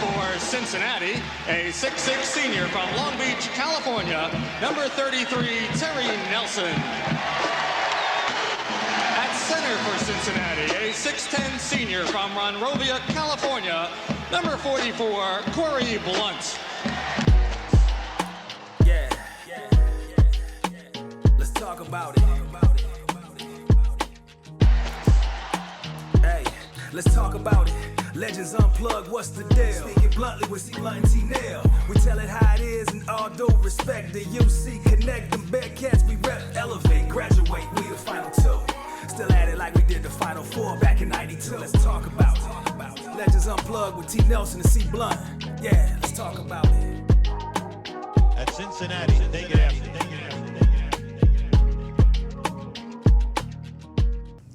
for Cincinnati, a 6'6 senior from Long Beach, California, number 33, Terry Nelson. At center for Cincinnati, a 6'10 senior from Monrovia, California, number 44, Corie Blunt. Let's talk about it. Hey, let's talk about it. Legends Unplugged, what's the deal? Speaking bluntly with C Blunt and T-Nail. We tell it how it is and all due respect. The UC Connect, them Bearcats, we rep, elevate, graduate, we the final two. Still at it like we did the final four back in 92. Let's talk about it. Legends Unplugged with T. Nelson and C Blunt. Yeah, let's talk about it. At Cincinnati, they get after.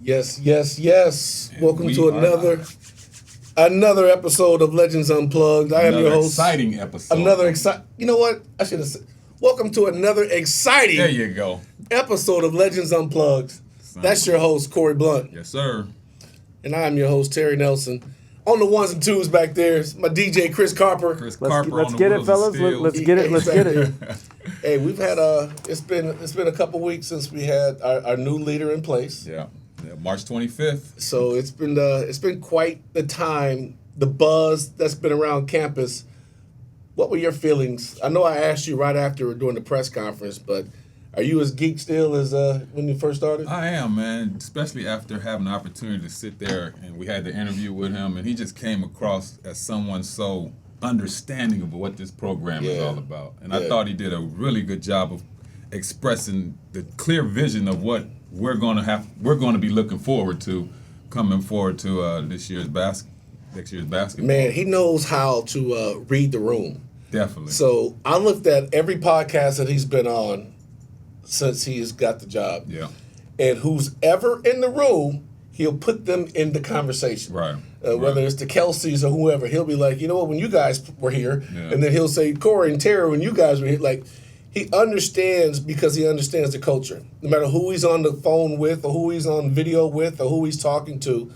Yes. Welcome to another episode of Legends Unplugged. I am your host. Exciting episode. You know what? I should have said. Welcome to another exciting. There you go. Episode of Legends Unplugged. That's your host, Corie Blunt. Yes, sir. And I am your host, Terry Nelson. On the ones and twos back there is my DJ, Chris Carper. Let's get it, fellas. Let's get it. Hey, we've had it's been a couple weeks since we had our new leader in place. Yeah, March 25th. So it's been quite the time. The buzz that's been around campus. What were your feelings? I know I asked you right after during the press conference, but are you as geek still as when you first started? I am, man, especially after having the opportunity to sit there and we had the interview with him, and he just came across as someone so understanding of what this program is all about. And I thought he did a really good job of expressing the clear vision of what we're going to be looking forward to coming forward to next year's basketball. Man, he knows how to read the room. Definitely. So I looked at every podcast that he's been on since he's got the job. Yeah. And who's ever in the room, he'll put them in the conversation. Right. Whether it's the Kelseys or whoever, he'll be like, you know what, when you guys were here, and then he'll say, Corie and Tara, when you guys were here, like, he understands because he understands the culture. No matter who he's on the phone with or who he's on video with or who he's talking to,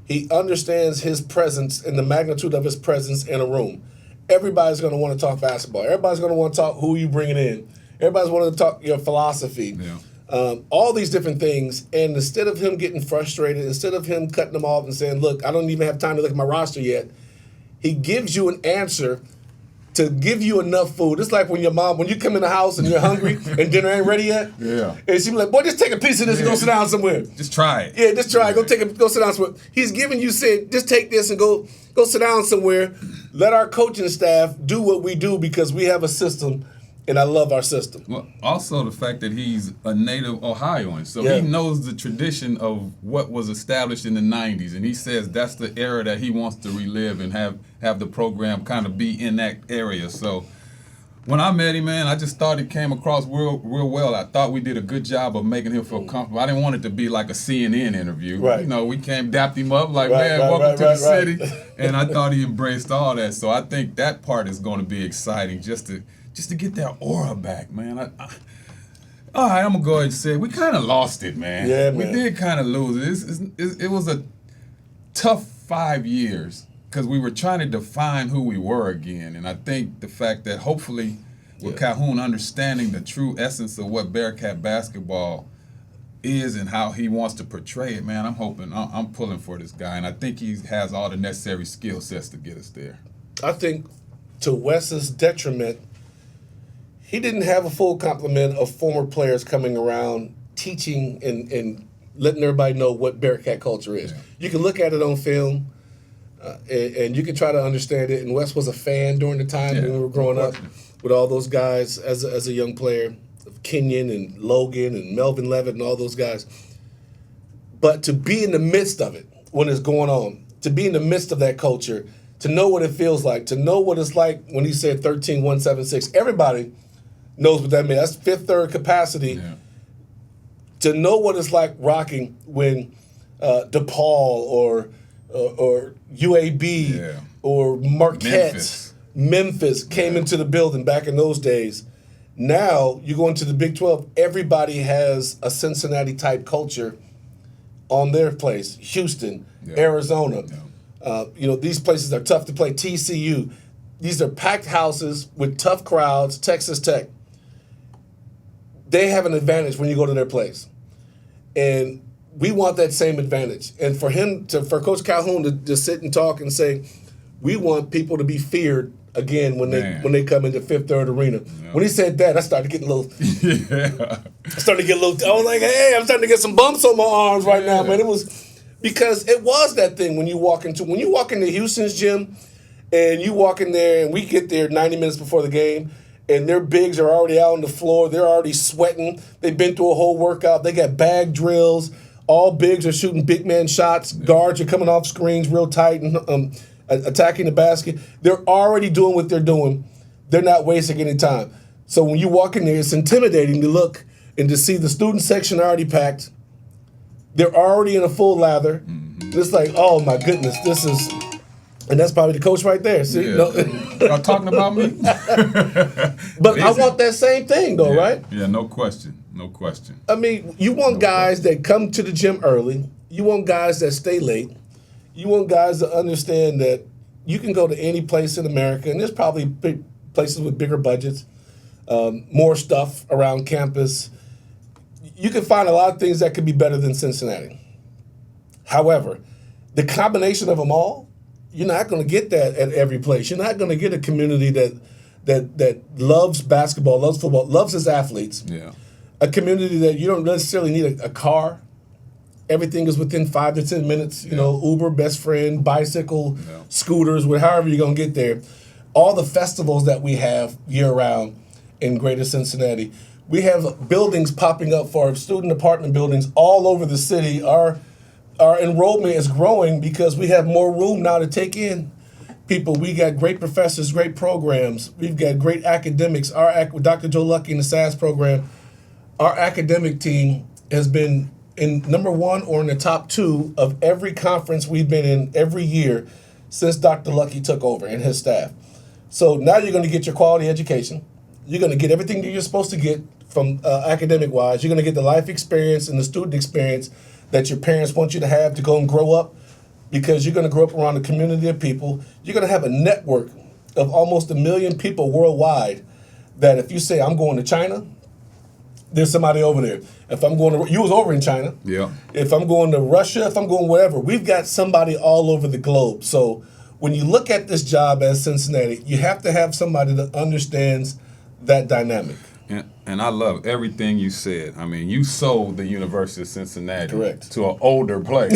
he understands his presence and the magnitude of his presence in a room. Everybody's going to want to talk basketball. Everybody's going to want to talk who you bringing in. Everybody's wanting to talk your philosophy. Yeah. All these different things. And instead of him getting frustrated, instead of him cutting them off and saying, look, I don't even have time to look at my roster yet, he gives you an answer to give you enough food. It's like when your mom, when you come in the house and you're hungry and dinner ain't ready yet. Yeah. And she be like, boy, just take a piece of this and go sit down somewhere. Just try it. Yeah, just try it. Go sit down somewhere. He's giving you, said, just take this and go sit down somewhere. Let our coaching staff do what we do because we have a system, and I love our system. Well, also the fact that he's a native Ohioan, so he knows the tradition of what was established in the 90s, and he says that's the era that he wants to relive and have the program kind of be in that area. So when I met him, man, I just thought he came across real well. I thought we did a good job of making him feel comfortable. I didn't want it to be like a CNN interview. Right. You know, we dapped him up like, welcome to the city. And I thought he embraced all that. So I think that part is going to be exciting just to get that aura back, man. All right, I'm going to go ahead and say we kind of lost it, man. Yeah, man. We did kind of lose it. It was a tough 5 years because we were trying to define who we were again. And I think the fact that hopefully with Calhoun understanding the true essence of what Bearcat basketball is and how he wants to portray it, man, I'm pulling for this guy. And I think he has all the necessary skill sets to get us there. I think to Wes's detriment, he didn't have a full complement of former players coming around teaching and letting everybody know what Bearcat culture is. Yeah. You can look at it on film, and you can try to understand it. And Wes was a fan during the time when we were growing up with all those guys as a young player, Kenyon and Logan and Melvin Levitt and all those guys. But to be in the midst of it when it's going on, to be in the midst of that culture, to know what it feels like, to know what it's like when he said 13-1-7-6. Everybody knows what that means. That's fifth, third capacity. Yeah. To know what it's like rocking when DePaul or UAB or Marquette, Memphis came into the building back in those days. Now you go into the Big 12, everybody has a Cincinnati-type culture on their place. Houston, Arizona. These places are tough to play. TCU, these are packed houses with tough crowds. Texas Tech, they have an advantage when you go to their place, and we want that same advantage. And for Coach Calhoun to sit and talk and say, we want people to be feared again when they come into Fifth Third Arena. Yeah. When he said that, I started getting a little. I was like, hey, I'm starting to get some bumps on my arms right now, man. It was because it was that thing when you walk into Houston's gym, and you walk in there, and we get there 90 minutes before the game, and their bigs are already out on the floor. They're already sweating. They've been through a whole workout. They got bag drills. All bigs are shooting big man shots. Guards are coming off screens real tight and attacking the basket. They're already doing what they're doing. They're not wasting any time. So when you walk in there, it's intimidating to look and to see the student section already packed. They're already in a full lather. Mm-hmm. It's like, oh my goodness, this is, and that's probably the coach right there. See, y'all talking about me? But I want that same thing though, right? Yeah, no question. No question. I mean, you want guys that come to the gym early. You want guys that stay late. You want guys to understand that you can go to any place in America, and there's probably big places with bigger budgets, more stuff around campus. You can find a lot of things that could be better than Cincinnati. However, the combination of them all, you're not going to get that at every place. You're not going to get a community that loves basketball, loves football, loves its athletes. Yeah. A community that you don't necessarily need a car. Everything is within 5 to 10 minutes. You know, Uber, best friend, bicycle, scooters, however you're going to get there. All the festivals that we have year-round in Greater Cincinnati. We have buildings popping up for student apartment buildings all over the city. Our enrollment is growing because we have more room now to take in people. We got great professors, great programs. We've got great academics. With Dr. Joe Lucky in the SAS program, our academic team has been in number 1 or in the top 2 of every conference we've been in every year since Dr. Lucky took over and his staff. So now you're going to get your quality education. You're going to get everything that you're supposed to get from academic-wise. You're going to get the life experience and the student experience that your parents want you to have to go and grow up, because you're going to grow up around a community of people. You're going to have a network of almost 1 million people worldwide that if you say, I'm going to China, there's somebody over there. If I'm going to, you was over in China. Yeah. If I'm going to Russia, if I'm going wherever, we've got somebody all over the globe. So when you look at this job as Cincinnati, you have to have somebody that understands that dynamic. And I love everything you said. I mean, you sold the University of Cincinnati Correct. to an older player.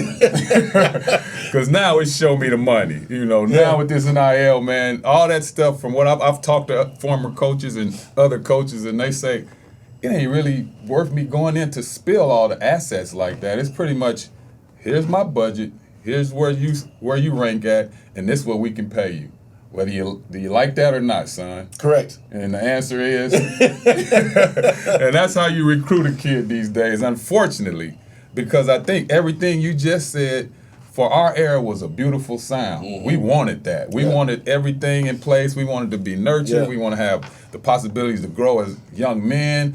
Because now it showed me the money. Now with this NIL, man, all that stuff from what I've talked to former coaches and other coaches, and they say, it ain't really worth me going in to spill all the assets like that. It's pretty much, here's my budget, here's where you rank at, and this is what we can pay you. Do you like that or not, son? Correct. And the answer is, and that's how you recruit a kid these days, unfortunately, because I think everything you just said for our era was a beautiful sound. Mm-hmm. We wanted that. We wanted everything in place. We wanted to be nurtured. Yeah. We want to have the possibilities to grow as young men,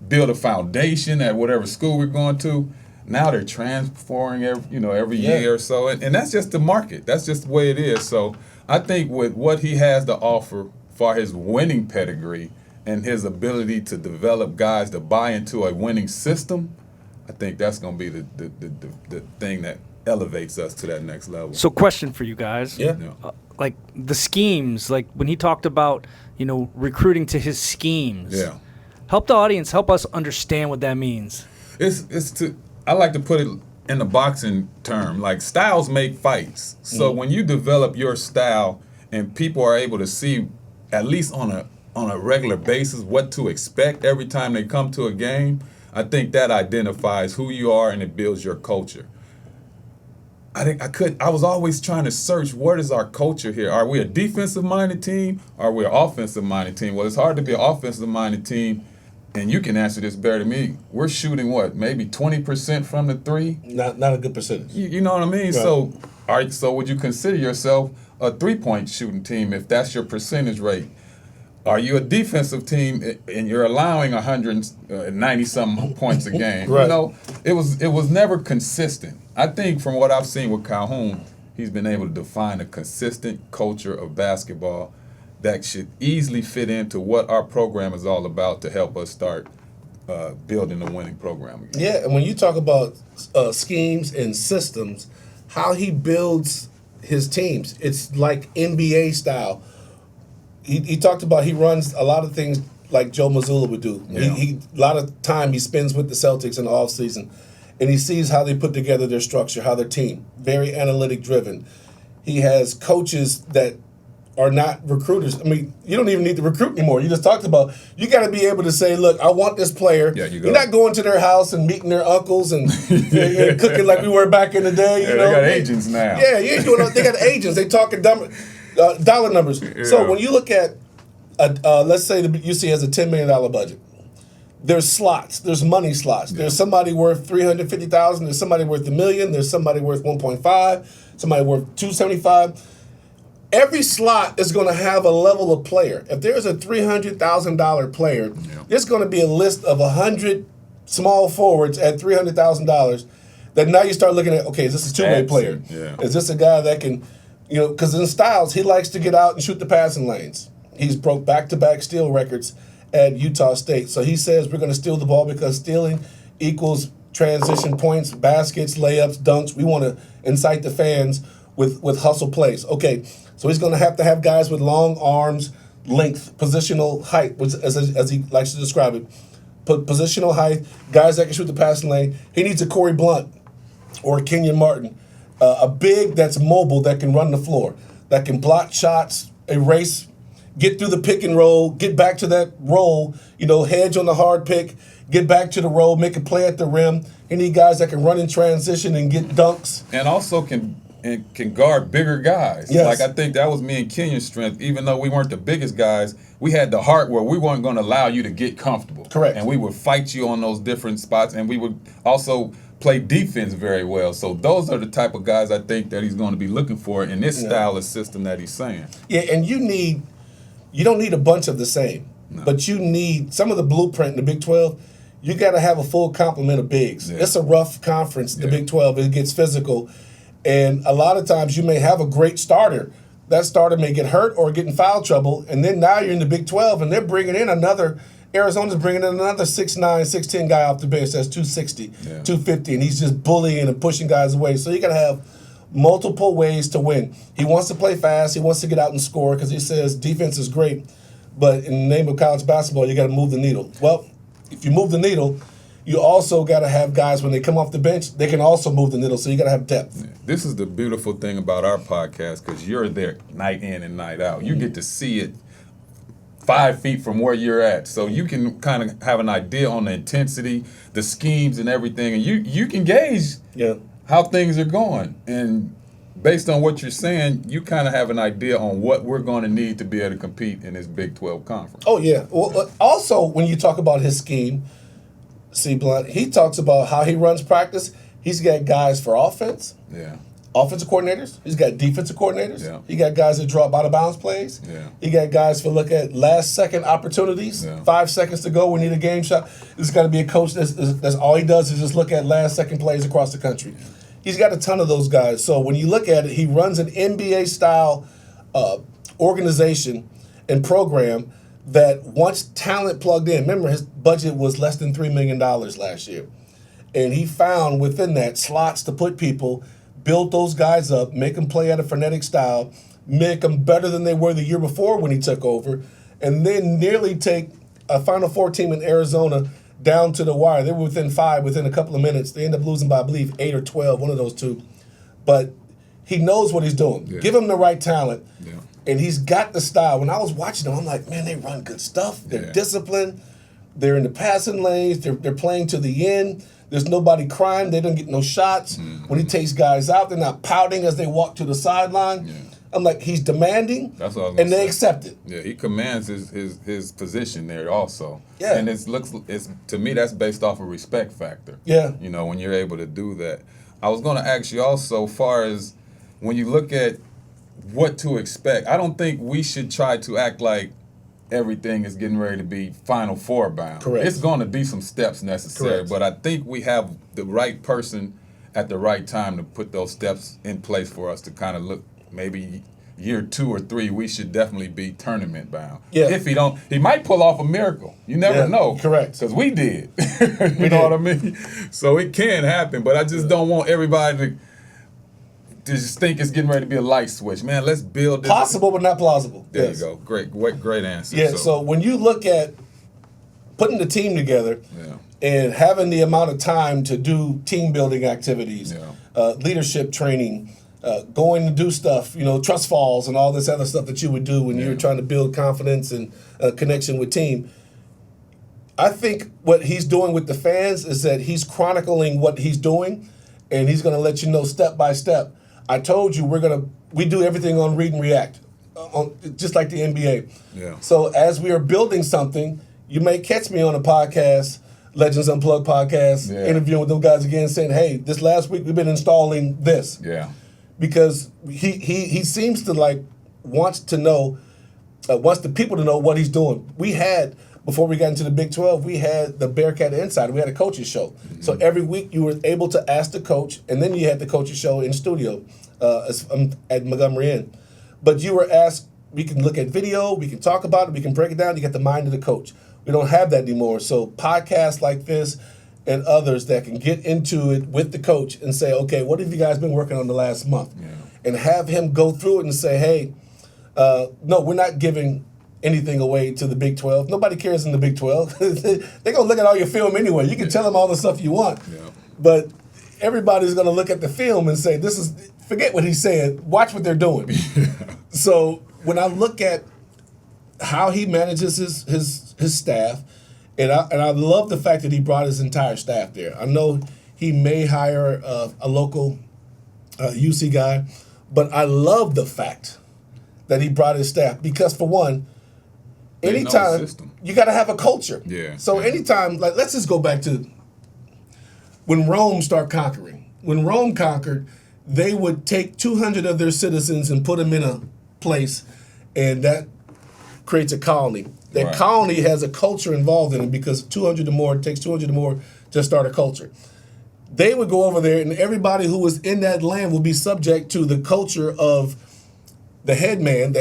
build a foundation at whatever school we're going to. Now they're transferring every year or so, and that's just the market. That's just the way it is. So I think with what he has to offer for his winning pedigree and his ability to develop guys to buy into a winning system, I think that's going to be the thing that elevates us to that next level. So question for you guys. Yeah. Like the schemes, like when he talked about, recruiting to his schemes. Yeah. Help the audience, help us understand what that means. I like to put it in the boxing term, like styles make fights. So when you develop your style and people are able to see, at least on a regular basis, what to expect every time they come to a game, I think that identifies who you are and it builds your culture. I was always trying to search, what is our culture here? Are we a defensive-minded team? Are we an offensive-minded team? Well, it's hard to be an offensive-minded team, and you can answer this better than me. We're shooting maybe 20% from the three? Not a good percentage. You know what I mean? Right. So would you consider yourself a three-point shooting team if that's your percentage rate? Are you a defensive team and you're allowing 190-something points a game? Right. It was never consistent. I think from what I've seen with Calhoun, he's been able to define a consistent culture of basketball that should easily fit into what our program is all about to help us start building a winning program again. Yeah, and when you talk about schemes and systems, how he builds his teams, it's like NBA style. He talked about he runs a lot of things like Joe Mazzulla would do. Yeah. He a lot of time he spends with the Celtics in the offseason, and he sees how they put together their structure, how their team, very analytic driven. He has coaches that are not recruiters. I mean, you don't even need to recruit anymore. You just talked about, you got to be able to say, look, I want this player. Yeah, you go. You're not going to their house and meeting their uncles and, and cooking like we were back in the day. You know? They got agents now. Yeah, you ain't doing. They got agents. They talking dollar numbers. Yeah. So when you look at, let's say the UC has a $10 million budget. There's slots. There's money slots. There's somebody worth $350,000. There's somebody worth $1 million. There's somebody worth 1.5. Somebody worth 275. Every slot is going to have a level of player. If there's a $300,000 player, there's going to be a list of 100 small forwards at $300,000. That now you start looking at, okay, is this a two-way player? Yeah. Is this a guy that can, because in Styles, he likes to get out and shoot the passing lanes. He's broke back-to-back steal records at Utah State. So he says we're going to steal the ball because stealing equals transition points, baskets, layups, dunks. We want to incite the fans with hustle plays. Okay, so he's going to have guys with long arms, length, positional height, which, as he likes to describe it, positional height, guys that can shoot the passing lane. He needs a Corie Blunt or a Kenyon Martin, a big that's mobile that can run the floor, that can block shots, erase, get through the pick and roll, get back to that roll, hedge on the hard pick, get back to the roll, make a play at the rim. You need guys that can run in transition and get dunks. And also can guard bigger guys. Yes. Like, I think that was me and Kenyon's strength. Even though we weren't the biggest guys, we had the heart where we weren't going to allow you to get comfortable. Correct. And we would fight you on those different spots, and we would also play defense very well. So those are the type of guys I think that he's going to be looking for in this style of system that he's saying. Yeah, and you don't need a bunch of the same, but you need some of the blueprint in the Big 12. You got to have a full complement of bigs. Yeah. It's a rough conference, the Big 12. It gets physical. And a lot of times you may have a great starter. That starter may get hurt or get in foul trouble, and then now you're in the Big 12, and they're bringing in Arizona's bringing in another 6'9", 6'10" guy off the bench that's 260, 250, and he's just bullying and pushing guys away. So you got to have multiple ways to win. He wants to play fast. He wants to get out and score because he says defense is great, but in the name of college basketball, you got to move the needle. Well, if you move the needle, you also got to have guys, when they come off the bench, they can also move the needle, so you got to have depth. This is the beautiful thing about our podcast, because you're there night in and night out. You get to see it 5 feet from where you're at, so you can kind of have an idea on the intensity, the schemes, and everything, and you can gauge how things are going. And based on what you're saying, you kind of have an idea on what we're going to need to be able to compete in this Big 12 conference. Oh, yeah. Well, also, when you talk about his scheme, C. Blunt, he talks about how he runs practice. He's got guys for offense, offensive coordinators. He's got defensive coordinators. Yeah. He got guys that drop out of bounds plays. Yeah. He got guys for look at last second opportunities. 5 seconds to go, we need a game shot. There's got to be a coach that's all he does is just look at last second plays across the country. He's got a ton of those guys. So when you look at it, he runs an NBA style organization and program that wants talent plugged in. Remember, his budget was less than $3 million last year. And he found within that slots to put people, build those guys up, make them play at a frenetic style, make them better than they were the year before when he took over, and then nearly take a Final Four team in Arizona down to the wire. They were within 5 within a couple of minutes. They ended up losing by, I believe, 8 or 12, one of those two. But he knows what he's doing. Yeah. Give him the right talent. Yeah. And he's got the style. When I was watching them, I'm like, man, they run good stuff. They're disciplined. They're in the passing lanes. They're playing to the end. There's nobody crying. They don't get no shots. Mm-hmm. When he takes guys out, they're not pouting as they walk to the sideline. Yeah. I'm like, he's demanding, That's what I was gonna and they say. accept it. Yeah, he commands his position there also. Yeah. And it's to me, that's based off a respect factor. Yeah. You know, when you're able to do that. I was going to ask you also, far as when you look at what to expect, I don't think we should try to act like everything is getting ready to be Final Four bound. Correct. It's going to be some steps necessary, Correct. but I think we have the right person at the right time to put those steps in place for us to kind of look maybe year 2 or 3, we should definitely be tournament bound. Yeah. If he don't, he might pull off a miracle. You never know. Correct. Because we did. You know what I mean? So it can happen, but I just don't want everybody to just think it's getting ready to be a light switch. Man, let's build this. Possible, but not plausible. There you go. Great answer. Yeah, so when you look at putting the team together Yeah. and having the amount of time to do team building activities, Yeah. leadership training, going to do stuff, trust falls and all this other stuff that you would do when you're trying to build confidence and connection with team. I think what he's doing with the fans is that he's chronicling what he's doing, and he's going to let you know step by step. I told you we do everything on read and react, just like the NBA. Yeah. So as we are building something, you may catch me on a podcast, Legends Unplugged podcast, interviewing with those guys again, saying, "Hey, this last week we've been installing this." Yeah. Because he seems to wants the people to know what he's doing. We had, before we got into the Big 12, we had the Bearcat Insider. We had a coaches show. Mm-hmm. So every week you were able to ask the coach, and then you had the coaches show in studio at Montgomery Inn. But you were asked, we can look at video, we can talk about it, we can break it down, you get the mind of the coach. We don't have that anymore. So podcasts like this and others that can get into it with the coach and say, okay, what have you guys been working on the last month? Yeah. And have him go through it and say, hey, no, we're not giving anything away to the Big 12. Nobody cares in the Big 12. They're going to look at all your film anyway. You can tell them all the stuff you want. Yeah. But everybody's going to look at the film and say, forget what he said. Watch what they're doing. So when I look at how he manages his staff, and I love the fact that he brought his entire staff there. I know he may hire a local UC guy, but I love the fact that he brought his staff because, for one, anytime you got to have a culture. Yeah. So anytime, let's just go back to when Rome started conquering. When Rome conquered, they would take 200 of their citizens and put them in a place, and that creates a colony. That colony has a culture involved in it because 200 or more, it takes 200 or more to start a culture. They would go over there, and everybody who was in that land would be subject to the culture of the headman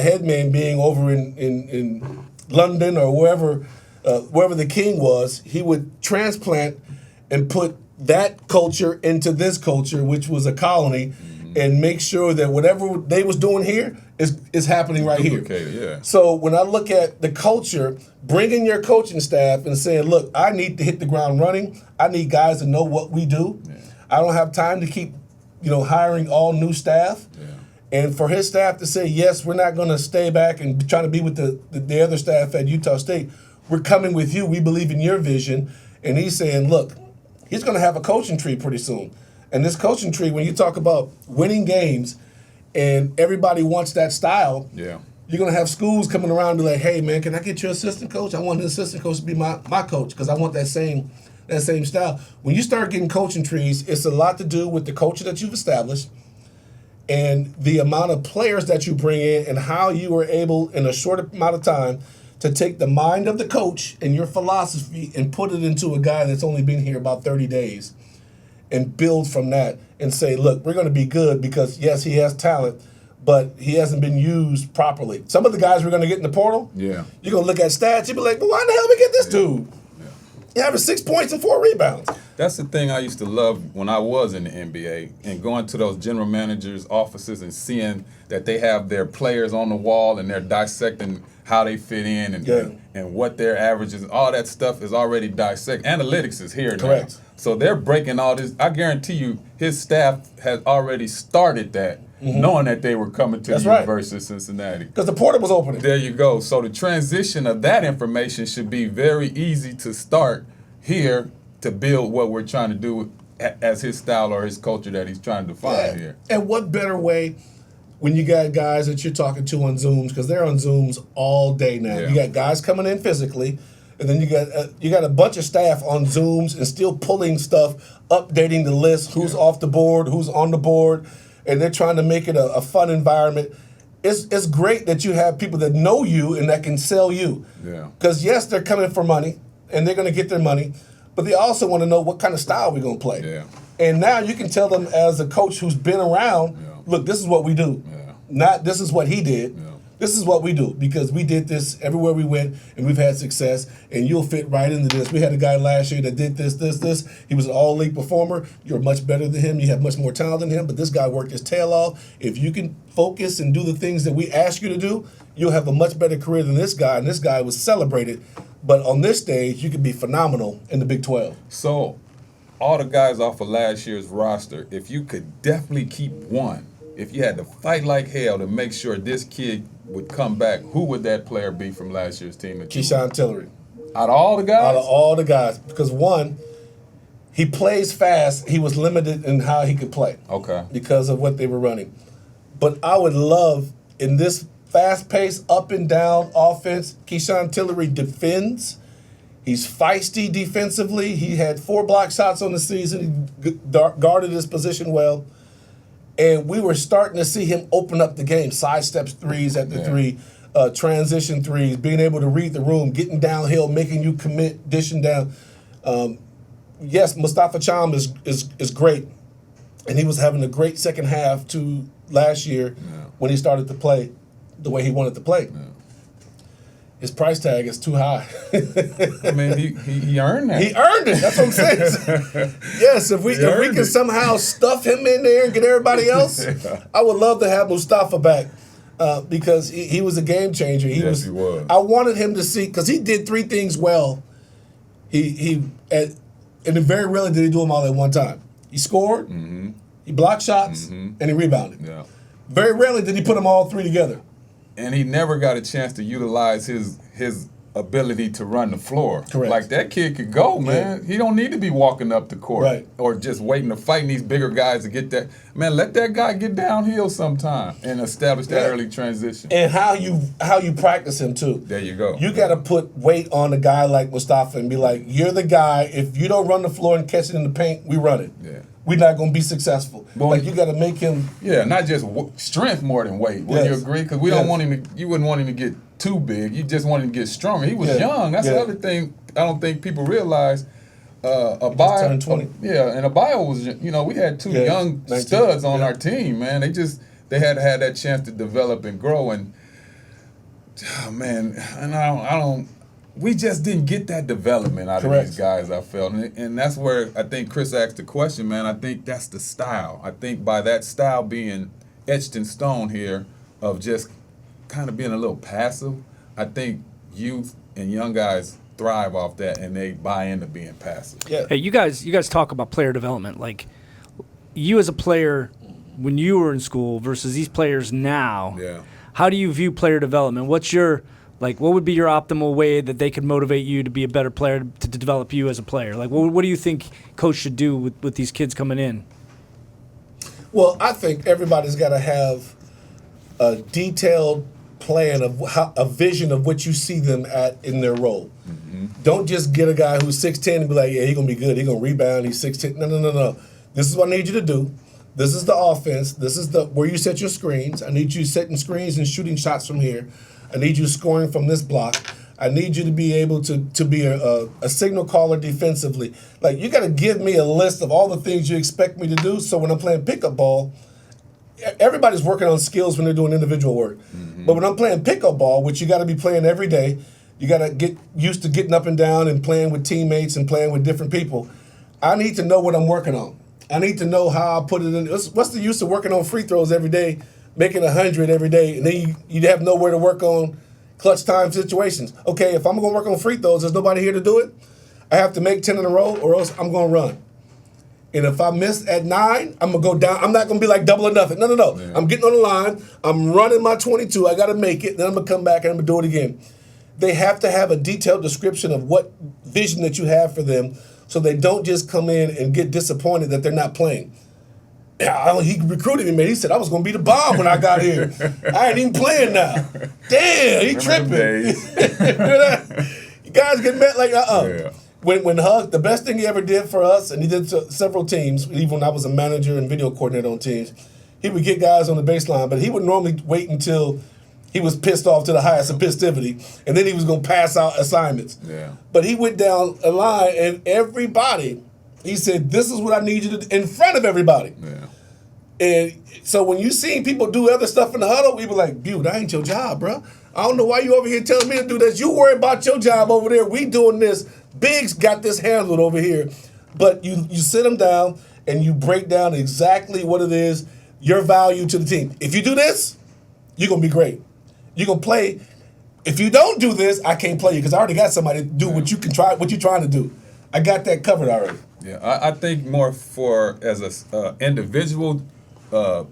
being over in London or wherever the king was. He would transplant and put that culture into this culture, which was a colony, and make sure that whatever they was doing here is happening right here. Yeah. So when I look at the culture, bringing your coaching staff and saying, look, I need to hit the ground running. I need guys to know what we do. Yeah. I don't have time to keep, hiring all new staff. Yeah. And for his staff to say, yes, we're not going to stay back and try to be with the other staff at Utah State. We're coming with you. We believe in your vision. And he's saying, look, he's going to have a coaching tree pretty soon. And this coaching tree, when you talk about winning games and everybody wants that style, you're going to have schools coming around and be like, hey, man, can I get your assistant coach? I want the assistant coach to be my coach because I want that same style. When you start getting coaching trees, it's a lot to do with the culture that you've established and the amount of players that you bring in and how you are able in a short amount of time to take the mind of the coach and your philosophy and put it into a guy that's only been here about 30 days and build from that and say, look, we're going to be good because, yes, he has talent, but he hasn't been used properly. Some of the guys we're going to get in the portal, you're going to look at stats, you'll be like, well, why in the hell did we get this dude? He having 6 points and 4 rebounds. That's the thing I used to love when I was in the NBA and going to those general managers' offices and seeing that they have their players on the wall and they're dissecting how they fit in and what their averages, all that stuff is already dissected. Analytics is here now. So they're breaking all this. I guarantee you his staff has already started that, knowing that they were coming to the University of Cincinnati. Because the portal was opening. There you go. So the transition of that information should be very easy to start here to build what we're trying to do as his style or his culture that he's trying to define here. And what better way when you got guys that you're talking to on Zooms, because they're on Zooms all day now. You got guys coming in physically, and then you got a bunch of staff on Zooms and still pulling stuff, updating the list, who's off the board, who's on the board, and they're trying to make it a fun environment. It's great that you have people that know you and that can sell you. Because, yes, they're coming for money, and they're going to get their money, but they also want to know what kind of style we're going to play. And now you can tell them as a coach who's been around, look, this is what we do. Not this is what he did. This is what we do because we did this everywhere we went and we've had success and you'll fit right into this. We had a guy last year that did this. He was an all-league performer. You're much better than him. You have much more talent than him, but this guy worked his tail off. If you can focus and do the things that we ask you to do, you'll have a much better career than this guy, and this guy was celebrated. But on this stage, you could be phenomenal in the Big 12. So all the guys off of last year's roster, if you could definitely keep one, if you had to fight like hell to make sure this kid would come back, who would that player be from last year's team? Keyshawn Tillery. Out of all the guys? Out of all the guys. Because one, he plays fast. He was limited in how he could play. Okay. Because of what they were running. But I would love, in this fast-paced, up-and-down offense, Keyshawn Tillery defends. He's feisty defensively. He had 4 block shots on the season. He guarded his position well. And we were starting to see him open up the game, sidesteps threes at the three, transition threes, being able to read the room, getting downhill, making you commit, dishing down. Yes, Mustafa Cham is great, and he was having a great second half to last year when he started to play the way he wanted to play. Yeah. His price tag is too high. I mean, he earned that. He earned it. That's what I'm saying. Yes, if we can somehow stuff him in there and get everybody else, I would love to have Mustafa back because he was a game changer. He was. I wanted him to see because he did 3 things well. And very rarely did he do them all at one time. He scored, he blocked shots, and he rebounded. Yeah. Very rarely did he put them all 3 together. And he never got a chance to utilize his ability to run the floor. Correct. Like, that kid could go, man. He don't need to be walking up the court or just waiting to fight these bigger guys to get that. Man, let that guy get downhill sometime and establish that early transition. And how you practice him, too. There you go. You got to put weight on a guy like Mustafa and be like, you're the guy. If you don't run the floor and catch it in the paint, we run it. Yeah. We're not going to be successful. Like, you got to make him. Yeah, not just strength more than weight. Would you agree? Because we don't want him to. You wouldn't want him to get too big. You just want him to get stronger. He was young. That's the other thing. I don't think people realize. Abayo turned 20. Yeah, and Abayo was. We had 2 young 19, studs on our team. Man, they had to have that chance to develop and grow. And man, and I don't. We just didn't get that development out of these guys, I felt. And that's where I think Chris asked the question, man. I think that's the style. I think by that style being etched in stone here of just kind of being a little passive, I think youth and young guys thrive off that and they buy into being passive. Yeah. Hey, you guys talk about player development. Like, you as a player when you were in school versus these players now. Yeah. How do you view player development? What would be your optimal way that they could motivate you to be a better player, to develop you as a player? Like, what do you think Coach should do with these kids coming in? Well, I think everybody's got to have a detailed plan of a vision of what you see them at in their role. Mm-hmm. Don't just get a guy who's 6'10" and be like, yeah, he's going to be good. He's going to rebound. He's 6'10". No. This is what I need you to do. This is the offense. This is where you set your screens. I need you setting screens and shooting shots from here. I need you scoring from this block. I need you to be able to be a signal caller defensively. Like, you got to give me a list of all the things you expect me to do, so when I'm playing pickup ball, everybody's working on skills when they're doing individual work. Mm-hmm. But when I'm playing pickup ball, which you got to be playing every day, you got to get used to getting up and down and playing with teammates and playing with different people. I need to know what I'm working on. I need to know how I put it in. What's the use of working on free throws every day, making 100 every day, and then you have nowhere to work on clutch time situations? Okay, if I'm going to work on free throws, there's nobody here to do it. I have to make 10 in a row or else I'm going to run. And if I miss at 9, I'm going to go down. I'm not going to be like double or nothing. No. Yeah. I'm getting on the line. I'm running my 22. I got to make it. Then I'm going to come back and I'm going to do it again. They have to have a detailed description of what vision that you have for them so they don't just come in and get disappointed that they're not playing. He recruited me, man. He said I was going to be the bomb when I got here. I ain't even playing now. Damn, he tripping. You guys get mad like, Yeah. When Hug, the best thing he ever did for us, and he did to several teams, even when I was a manager and video coordinator on teams, he would get guys on the baseline, but he would normally wait until he was pissed off to the highest of pissivity, and then he was going to pass out assignments. Yeah. But he went down a line, and everybody He said, this is what I need you to do in front of everybody. Yeah. And so when you see people do other stuff in the huddle, we be like, dude, that ain't your job, bro. I don't know why you over here telling me to do this. You worry about your job over there. We doing this. Biggs got this handled over here. But you sit them down and you break down exactly what it is, your value to the team. If you do this, you're going to be great. You're going to play. If you don't do this, I can't play you because I already got somebody to do what you're trying to do. I got that covered already. Yeah, I think more for as a individual,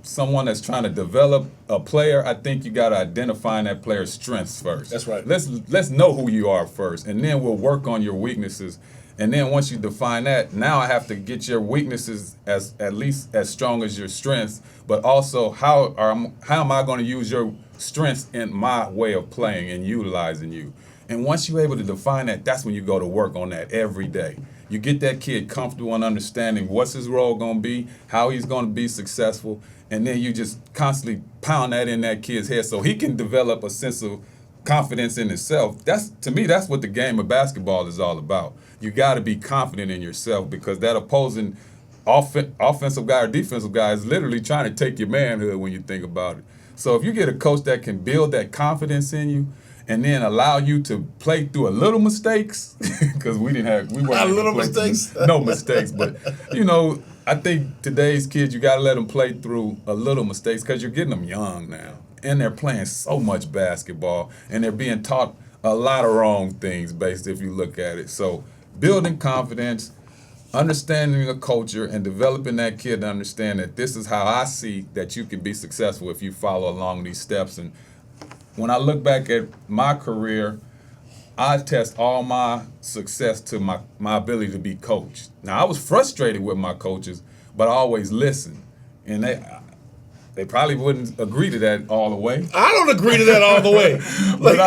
someone that's trying to develop a player, I think you got to identify that player's strengths first. That's right. Let's know who you are first, and then we'll work on your weaknesses. And then once you define that, now I have to get your weaknesses as at least as strong as your strengths, but also how am I going to use your strengths in my way of playing and utilizing you. And once you're able to define that, that's when you go to work on that every day. You get that kid comfortable and understanding what's his role going to be, how he's going to be successful, and then you just constantly pound that in that kid's head so he can develop a sense of confidence in himself. To me, that's what the game of basketball is all about. You got to be confident in yourself because that opposing offensive guy or defensive guy is literally trying to take your manhood when you think about it. So if you get a coach that can build that confidence in you, and then allow you to play through a little mistakes, because we weren't little mistakes. No mistakes, but I think today's kids, you got to let them play through a little mistakes because you're getting them young now, and they're playing so much basketball, and they're being taught a lot of wrong things, based if you look at it. So building confidence, understanding a culture, and developing that kid to understand that this is how I see that you can be successful if you follow along these steps. And when I look back at my career, I test all my success to my ability to be coached. Now, I was frustrated with my coaches, but I always listened. And they probably wouldn't agree to that all the way. I don't agree to that all the way. but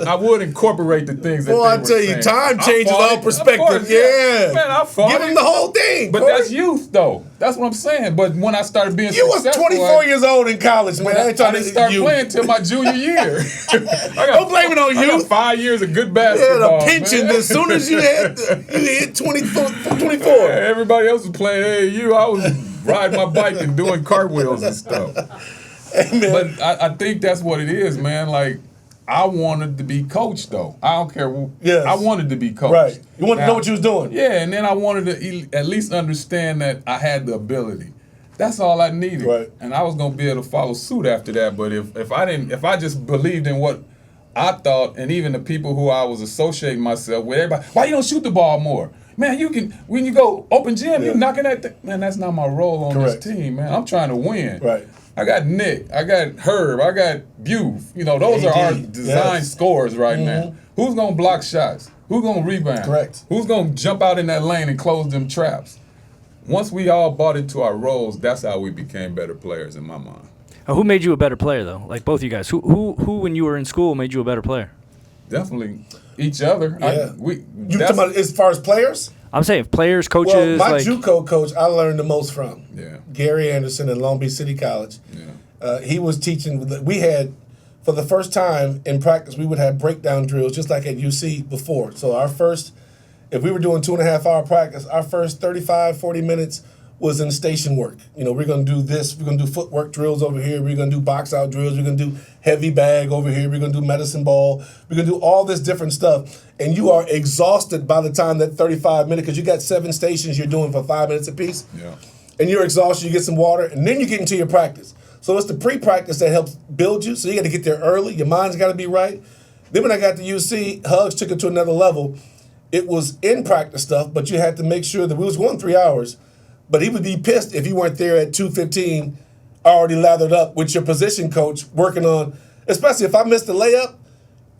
I would incorporate the things that they were saying. Boy, I tell you, time changes all perspective. Yeah. Man, I fought Give him the whole thing. But Corie. that's youth, though. That's what I'm saying. But when I started being You successful, was 24 years old in college, man. I didn't start playing until my junior year. Don't blame it on you. I got 5 years of good basketball. Yeah, the pension. As soon as you hit 24. Everybody else was playing AAU. I was riding my bike and doing cartwheels and stuff. Amen. But I think that's what it is, man. Like, I wanted to be coached, though. I don't care. Yes. I wanted to be coached. Right. You wanted to know what you was doing. Yeah, and then I wanted to at least understand that I had the ability. That's all I needed. Right. And I was gonna be able to follow suit after that. But if I just believed in what I thought, and even the people who I was associating myself with, everybody, why you don't shoot the ball more? Man, you can, when you go open gym, you knocking that thing. Man, that's not my role on this team, man. I'm trying to win. Right. I got Nick, I got Herb, I got Buf. Those are our design scores right now. Who's going to block shots? Who's going to rebound? Correct. Who's going to jump out in that lane and close them traps? Once we all bought into our roles, that's how we became better players in my mind. Who made you a better player, though? Like both of you guys. Who when you were in school, made you a better player? Definitely each other. Yeah. You talking about as far as players? I'm saying players, coaches. Well, my JUCO coach, I learned the most from. Yeah. Gary Anderson in Long Beach City College. Yeah. He was teaching. We had, for the first time in practice, we would have breakdown drills just like at UC before. So if we were doing 2.5 hour practice, our first 35, 40 minutes was in station work. We're going to do this. We're going to do footwork drills over here. We're going to do box out drills. We're going to do heavy bag over here. We're going to do medicine ball. We're going to do all this different stuff. And you are exhausted by the time that 35 minutes, because you got 7 stations you're doing for 5 minutes apiece. Yeah. And you're exhausted. You get some water, and then you get into your practice. So it's the pre-practice that helps build you. So you got to get there early. Your mind's got to be right. Then when I got to UC, Hugs took it to another level. It was in practice stuff, but you had to make sure that we was going 3 hours. But he would be pissed if you weren't there at 2:15, already lathered up with your position coach working on, especially if I missed the layup,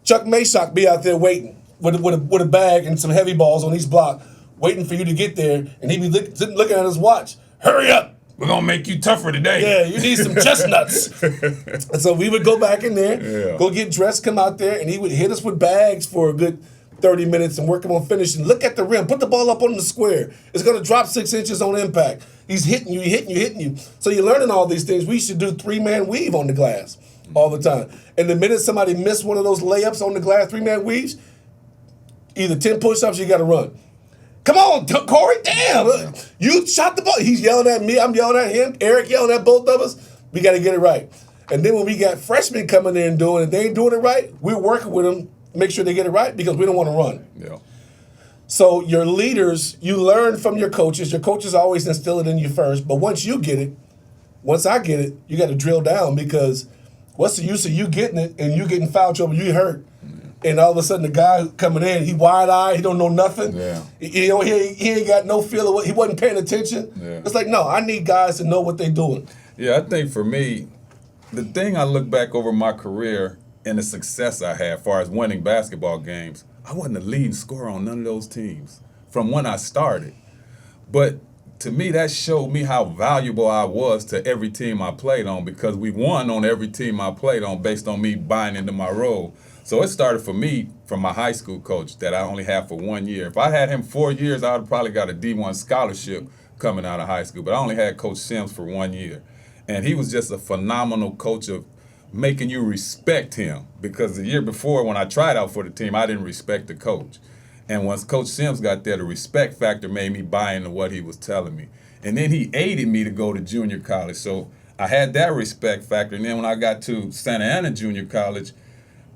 Chuck Mayshock be out there waiting with a bag and some heavy balls on each block, waiting for you to get there, and he'd be looking at his watch. Hurry up! We're going to make you tougher today. Yeah, you need some chestnuts. And so we would go back in there, go get dressed, come out there, and he would hit us with bags for a good 30 minutes and work him on finishing. Look at the rim. Put the ball up on the square. It's going to drop 6 inches on impact. He's hitting you. So you're learning all these things. We should do 3-man weave on the glass all the time. And the minute somebody missed one of those layups on the glass, 3-man weaves, either 10 push-ups, you got to run. Come on, Corie, damn. You shot the ball. He's yelling at me. I'm yelling at him. Eric yelling at both of us. We got to get it right. And then when we got freshmen coming in and doing it, they ain't doing it right, we're working with them, make sure they get it right because we don't want to run. Yeah. So your leaders, you learn from your coaches. Your coaches always instill it in you first. But once you get it, once I get it, you got to drill down because what's the use of you getting it and you getting foul trouble, you hurt. And all of a sudden the guy coming in, he wide-eyed, he don't know nothing. Yeah. He ain't got no feel of what, he wasn't paying attention. Yeah. It's like, no, I need guys to know what they're doing. Yeah, I think for me, the thing I look back over my career and the success I had as far as winning basketball games, I wasn't the leading scorer on none of those teams from when I started. But to me, that showed me how valuable I was to every team I played on because we won on every team I played on based on me buying into my role. So it started for me from my high school coach that I only had for 1 year. If I had him 4 years, I would have probably got a D1 scholarship coming out of high school. But I only had Coach Sims for 1 year. And he was just a phenomenal coach of making you respect him because the year before when I tried out for the team, I didn't respect the coach. And once Coach Sims got there, the respect factor made me buy into what he was telling me. And then he aided me to go to junior college. So I had that respect factor. And then when I got to Santa Ana Junior College,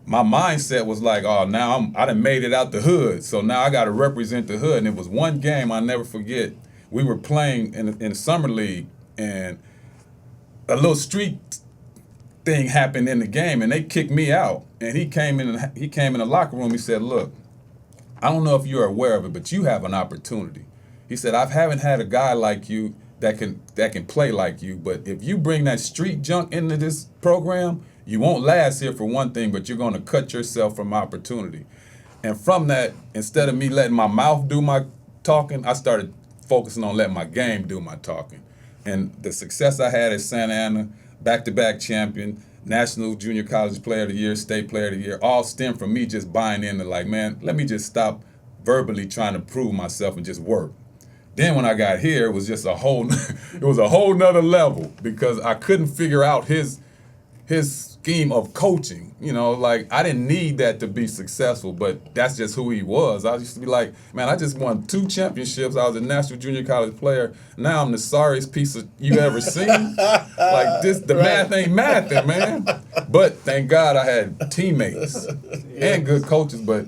my mindset was like, oh, now I done made it out the hood. So now I got to represent the hood. And it was one game I'll never forget. We were playing in the summer league, and a little street thing happened in the game, and they kicked me out. And he came in the locker room. He said, look, I don't know if you're aware of it, but you have an opportunity. He said, I haven't had a guy like you that can play like you, but if you bring that street junk into this program, you won't last here for one thing, but you're going to cut yourself from opportunity. And from that, instead of me letting my mouth do my talking, I started focusing on letting my game do my talking. And the success I had at Santa Ana, back-to-back champion, National Junior College Player of the Year, State Player of the Year, all stemmed from me just buying into like, man, let me just stop verbally trying to prove myself and just work. Then when I got here, it was just a whole nother level because I couldn't figure out his scheme of coaching. You know, like I didn't need that to be successful, but that's just who he was. I used to be like, man, I just won 2 championships. I was a National Junior College player. Now I'm the sorriest piece of you ever seen. Like this, the math ain't mathing, man. But thank God I had teammates and good coaches. But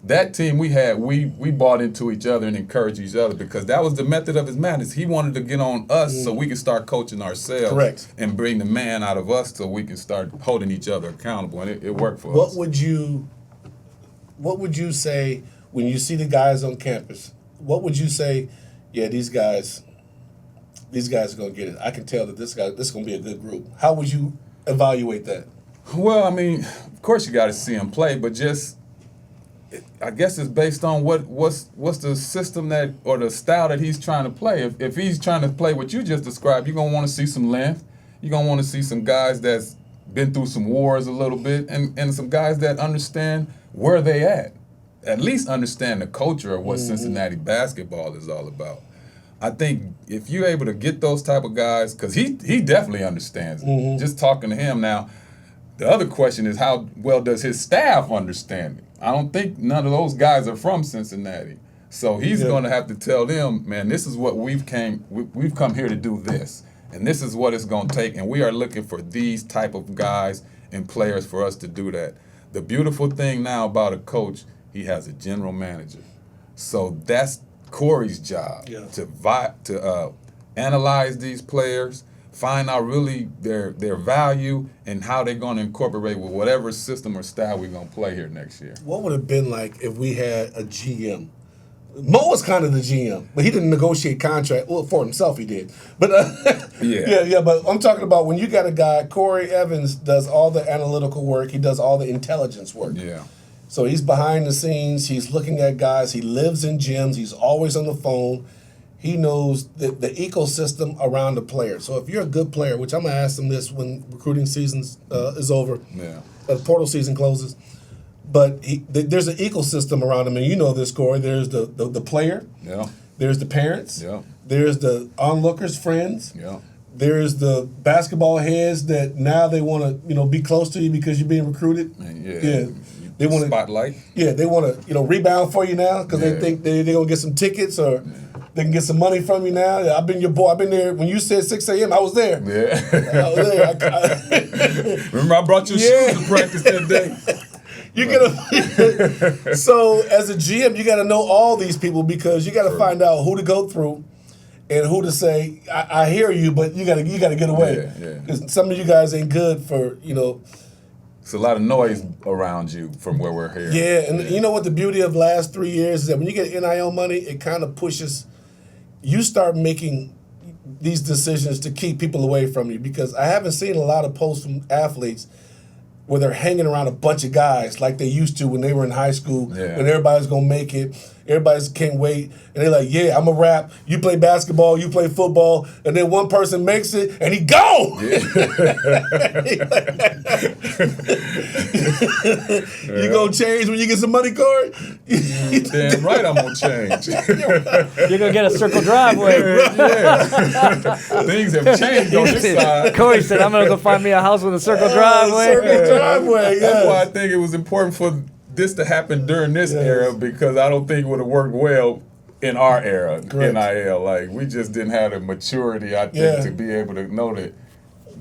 that team we had, we bought into each other and encouraged each other because that was the method of his madness. He wanted to get on us so we could start coaching ourselves. Correct. And bring the man out of us so we can start holding each other accountable, and it worked for us. What would you say when you see the guys on campus? What would you say, yeah, these guys are going to get it. I can tell that this is going to be a good group. How would you evaluate that? Well, I mean, of course you got to see him play, but just I guess it's based on what's the system that or the style that he's trying to play. If he's trying to play what you just described, you're gonna want to see some length. You're gonna want to see some guys that's been through some wars a little bit, and some guys that understand where they at least understand the culture of what Cincinnati basketball is all about. I think if you're able to get those type of guys, because he definitely understands it. Just talking to him now. The other question is how well does his staff understand it? I don't think none of those guys are from Cincinnati. So he's going to have to tell them, man, this is what we've come here to do this. And this is what it's going to take. And we are looking for these type of guys and players for us to do that. The beautiful thing now about a coach, he has a general manager. So that's Corey's job to analyze these players, find out really their value and how they're going to incorporate with whatever system or style we're going to play here next year. What would it have been like if we had a GM? Mo was kind of the GM, but he didn't negotiate contract. Well, for himself he did. But yeah. But I'm talking about when you got a guy, Corie Evans does all the analytical work. He does all the intelligence work. Yeah. So he's behind the scenes. He's looking at guys. He lives in gyms. He's always on the phone. He knows the ecosystem around the player. So if you're a good player, which I'm going to ask him this when recruiting season is over, the portal season closes, but there's an ecosystem around him, and you know this, Corie. There's the player. Yeah. There's the parents. Yeah. There's the onlookers, friends. Yeah. There's the basketball heads that now they want to be close to you because you're being recruited. Yeah. They want spotlight. Yeah, they want to rebound for you now because they think they're gonna get some tickets or they can get some money from you now. Yeah, I've been your boy. I've been there when you said 6 a.m. I was there. Yeah. I was there. Remember, I brought your shoes to practice that day. So as a GM, you got to know all these people because you got to find out who to go through and who to say, I hear you, but you got to get away. Because some of you guys ain't good for. It's a lot of noise around you from where we're here. Yeah, and you know what the beauty of the last 3 years is that when you get NIL money, it kind of pushes. You start making these decisions to keep people away from you because I haven't seen a lot of posts from athletes where they're hanging around a bunch of guys like they used to when they were in high school, when everybody's going to make it. Everybody's can't wait. And they're like, yeah, I'm a rap. You play basketball, you play football. And then one person makes it, and he gone. Yeah. You going to change when you get some money, Corie? Damn right I'm going to change. You're going to get a circle driveway. Things have changed on this side. Corie said, I'm going to go find me a house with a circle driveway. Circle driveway, That's why I think it was important for this to happen during this era because I don't think it would have worked well in our era, NIL. Like, we just didn't have the maturity, I think, to be able to know that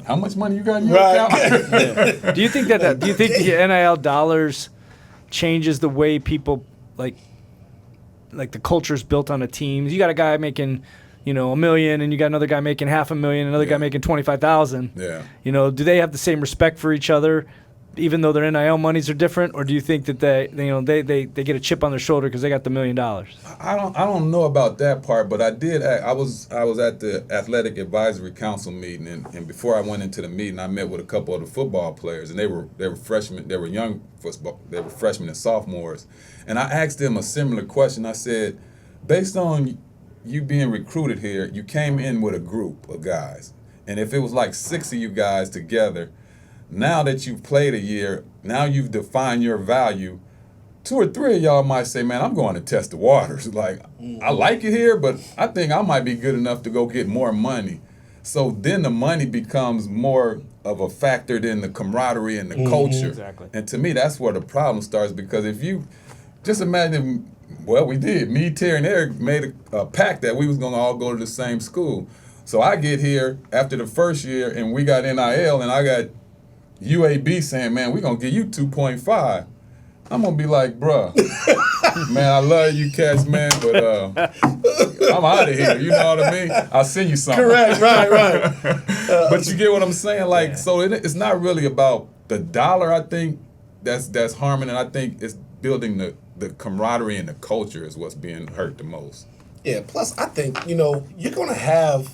how much money you got in your account. Do you think do you think the NIL dollars changes the way people, like the culture's built on a team? You got a guy making $1 million, and you got another guy making $500,000, another guy making $25,000. Yeah. Do they have the same respect for each other, even though their NIL monies are different, or do you think that they get a chip on their shoulder because they got the $1 million? I don't know about that part, but I did. I was at the athletic advisory council meeting, and before I went into the meeting, I met with a couple of the football players, and they were freshmen. They were young football. They were freshmen and sophomores, and I asked them a similar question. I said, based on you being recruited here, you came in with a group of guys, and if it was like 6 of you guys together. Now that you've played a year, now you've defined your value, 2 or 3 of y'all might say, man, I'm going to test the waters. Like, I like it here, but I think I might be good enough to go get more money. So then the money becomes more of a factor than the camaraderie and the culture. Exactly. And to me, that's where the problem starts because if you just imagine, well, we did. Me, Terry, and Eric made a pact that we was going to all go to the same school. So I get here after the first year, and we got NIL, and I got UAB saying, man, we're going to give you 2.5. I'm going to be like, bruh, man, I love you cats, man, but I'm out of here. You know what I mean? I'll send you something. Correct, right. But you get what I'm saying? Like, so it's not really about the dollar, I think, that's harming, and I think it's building the camaraderie and the culture is what's being hurt the most. Yeah, plus I think, you're going to have,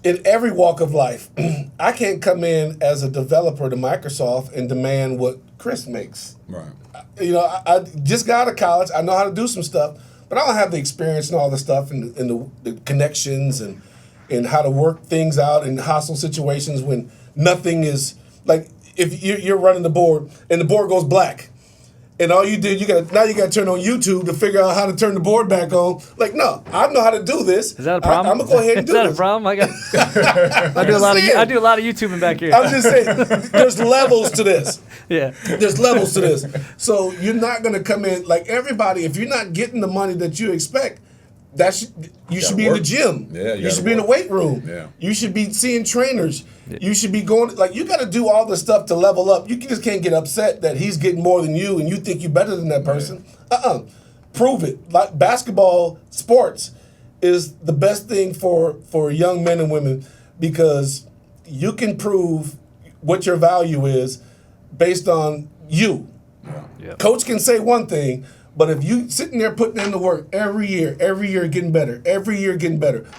in every walk of life, I can't come in as a developer to Microsoft and demand what Chris makes. Right. I just got out of college. I know how to do some stuff, but I don't have the experience and all the stuff and the connections and how to work things out in hostile situations when nothing is, like, if you're running the board and the board goes black. And all you did, you got to turn on YouTube to figure out how to turn the board back on. Like, no, I know how to do this. Is that a problem? I'm gonna go ahead and do this. Is that a problem? I do a lot of YouTubing back here. I'm just saying, there's levels to this. Yeah. There's levels to this. So you're not gonna come in like everybody. If you're not getting the money that you expect, you should be in the gym. Yeah, you should be in the weight room. Yeah. You should be seeing trainers. You should be going, like, you got to do all the stuff to level up. You just can't get upset that he's getting more than you and you think you're better than that person. Prove it. Like, basketball, sports is the best thing for young men and women because you can prove what your value is based on you. Yeah. Coach can say one thing, but if you sitting there putting in the work every year getting better,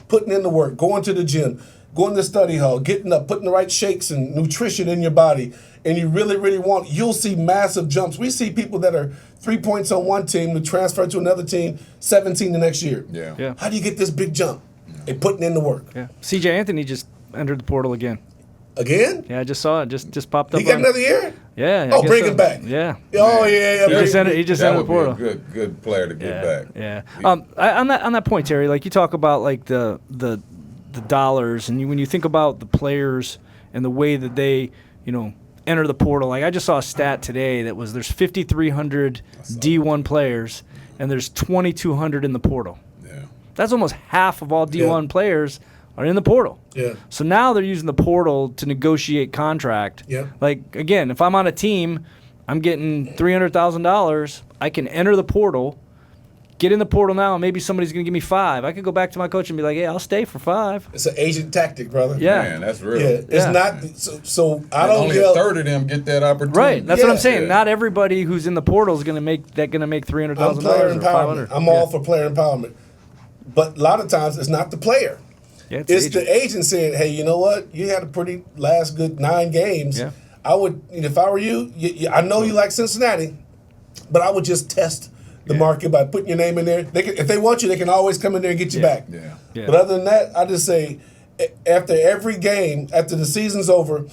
putting in the work, going to the gym, going to the study hall, getting up, putting the right shakes and nutrition in your body, and you really, really want, you'll see massive jumps. We see people that are 3 points on one team to transfer to another team, 17 the next year. Yeah. How do you get this big jump? They putting in the work. Yeah. CJ Anthony just entered the portal again. Again? Yeah, I just saw it. Just popped up. He got another year? Yeah. Oh, bring it back. Yeah. Oh, yeah. He just entered the portal. That would be a good player to get back. Yeah. On that point, Terry, like you talk about like the dollars, and when you think about the players and the way that they, enter the portal. Like I just saw a stat today that was there's 5,300 D1 players and there's 2,200 in the portal. Yeah. That's almost half of all D1 players are in the portal. Yeah. So now they're using the portal to negotiate contract. Yeah. Like again, if I'm on a team, I'm getting $300,000. I can enter the portal, get in the portal now, and maybe somebody's going to give me $5. I could go back to my coach and be like, "Hey, I'll stay for $5." It's an agent tactic, brother. Yeah. Man, that's real. Yeah, it's not. So I And don't only a third of them get that opportunity. Right. That's what I'm saying. Yeah. Not everybody who's in the portal is going to make $300,000 I'm player or empowerment. $500. I'm all for player empowerment, but a lot of times it's not the player. Yeah, It's the agent saying, "Hey, you know what? You had a pretty last good 9 games. Yeah. I would, if I were you, I know you like Cincinnati, but I would just test the market by putting your name in there. They can, if they want you, they can always come in there and get you back. Yeah. Yeah. But other than that, I just say, after every game, after the season's over,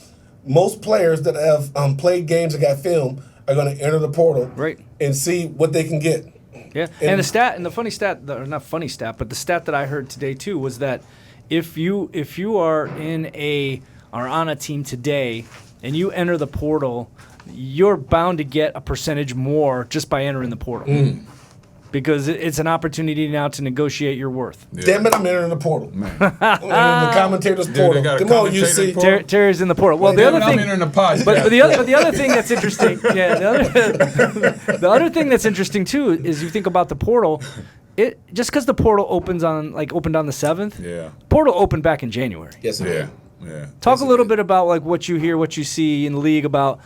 most players that have played games and got film are going to enter the portal Right. and see what they can get. Yeah, and the stat, and the funny stat, or not funny stat, but the stat that I heard today too was that if you are on a team today and you enter the portal, you're bound to get a percentage more just by entering the portal. Because it's an opportunity now to negotiate your worth. Yeah. Damn it, I'm entering the portal. Man. I'm entering the commentator's Dude, portal. they got a Come on, commentator UC. portal? Terry's in the portal. Well, the Damn other it, I'm thing, entering the podcast. but the other thing that's interesting, the other thing that's interesting too is you think about the portal. It just because the portal opened on the 7th. Yeah. Portal opened back in January. Yes, it Yeah. is. Yeah. Talk a little bit about like what you hear, what you see in the league about